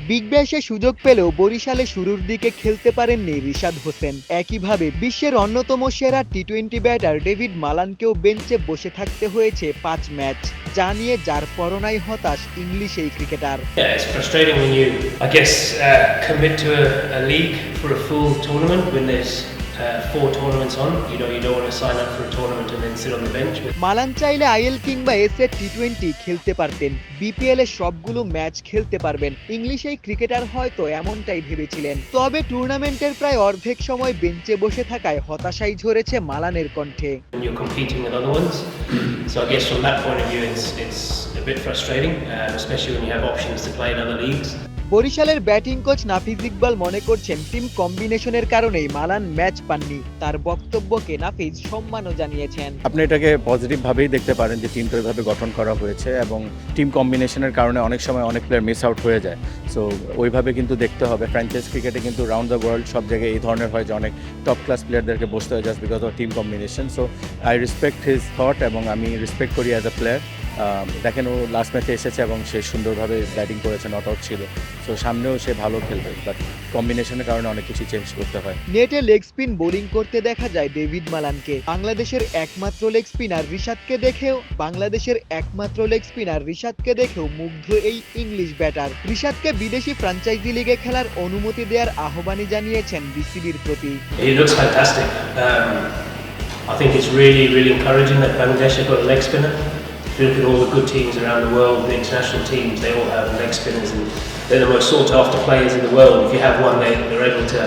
Big ব্যাশে সুযোগ পেলেও বরিশালে শুরুর দিকে খেলতে পারেননি রিশাদ হোসেন। একইভাবে বিশ্বের অন্যতম সেরা টি-20 ব্যাটার ডেভিড মালানকেও বেঞ্চে বসে থাকতে হয়েছে 5 ম্যাচ, যা নিয়ে যার পরনাই হতাশ ইংলিশ এই cricketer. Yeah, it's frustrating when you, I guess, commit to a league for a full tournament when there's 4 tournaments on. You don't want to sign up for a tournament and then sit on the bench. Malan চাইলে IL কিংবা S এর টি-20 খেলতে পারতেন, BPL এর সবগুলো match খেলতে পারবেন। English এই ক্রিকেটার হয়তো এমনটাই ভেবেছিলেন। তবে টুর্নামেন্টের প্রায় অর্ধেক সময় বেঞ্চে বসে থাকায় হতাশাই ঝরেছে মালানের কণ্ঠে। When you're competing with other ones, so I guess from that point of view, it's a bit frustrating, especially when you have options to play in other leagues. বরিশালের ব্যাটিং কোচ নাফিজ ইকবাল মনে করছেন টিম কম্বিনেশনের কারণেই Malan match পাননি। তার বক্তব্যকে নাফিজ সম্মানও জানিয়েছেন। আপনি এটাকে পজিটিভ ভাবেই দেখতে পারেন যে টিমটা ওইভাবে গঠন করা হয়েছে এবং টিম কম্বিনেশনের কারণে অনেক সময় অনেক প্লেয়ার মিস আউট হয়ে যায়। সো ওইভাবে কিন্তু দেখতে হবে। ফ্র্যাঞ্চাইজ ক্রিকেটে কিন্তু রাউন্ড দ্য ওয়ার্ল্ড সব জায়গায় এই ধরনের হয় যে অনেক টপ ক্লাস প্লেয়ারদেরকে বসতে হয় just because of team combination. So I respect his thought এবং আমি রেসপেক্ট করি অ্যাজ এ প্লেয়ার। দেখেন ও লাস্ট ম্যাচে এসেছে এবং সে সুন্দরভাবে ব্যাটিং করেছে, নট আউট ছিল। সো সামনেও সে ভালো খেলবে, বাট কম্বিনেশনের কারণে অনেক কিছু চেঞ্জ করতে হয়। নেটে লেগ স্পিন বোলিং করতে দেখা যায় ডেভিড মালানকে। বাংলাদেশের একমাত্র লেগ স্পিনার রিশাদকে দেখেও মুগ্ধ এই ইংলিশ ব্যাটার। রিশাদকে বিদেশি ফ্র্যাঞ্চাইজি লিগে খেলার অনুমতি দেওয়ার আহ্বানই জানিয়েছেন বিসিবির প্রতি। It looks fantastic. I think it's really encouraging that Bangladesh have got a leg spinner. If you look at all the good teams around the world, the international teams, they all have leg spinners, and they're the most sought after players in the world. If you have one, they're able to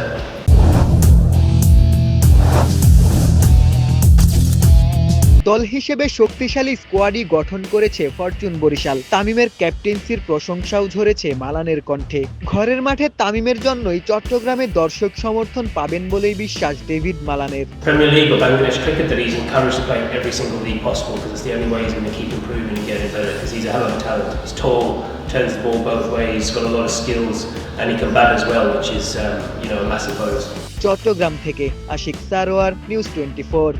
দল হিসেবে শক্তিশালী স্কোয়াডই গঠন করেছে Fortune Barishal. তামিমের ক্যাপ্টেন্সির প্রশংসাও ঝরেছে মালানের কণ্ঠে। ঘরের মাঠে তামিমের জন্যই চট্টগ্রামে দর্শক সমর্থন পাবেন বলেই বিশ্বাস David মালানের। Premier League or Bangladesh cricket that he's encouraged to play in every single league possible because it's the only way he's going to keep improving and getting better because he's a hell of a talent. He's tall, turns the ball both ways, he's got a lot of skills and he can bat as well, which is a massive bonus. Chittagong থেকে Ashiq Sarwar, news 24।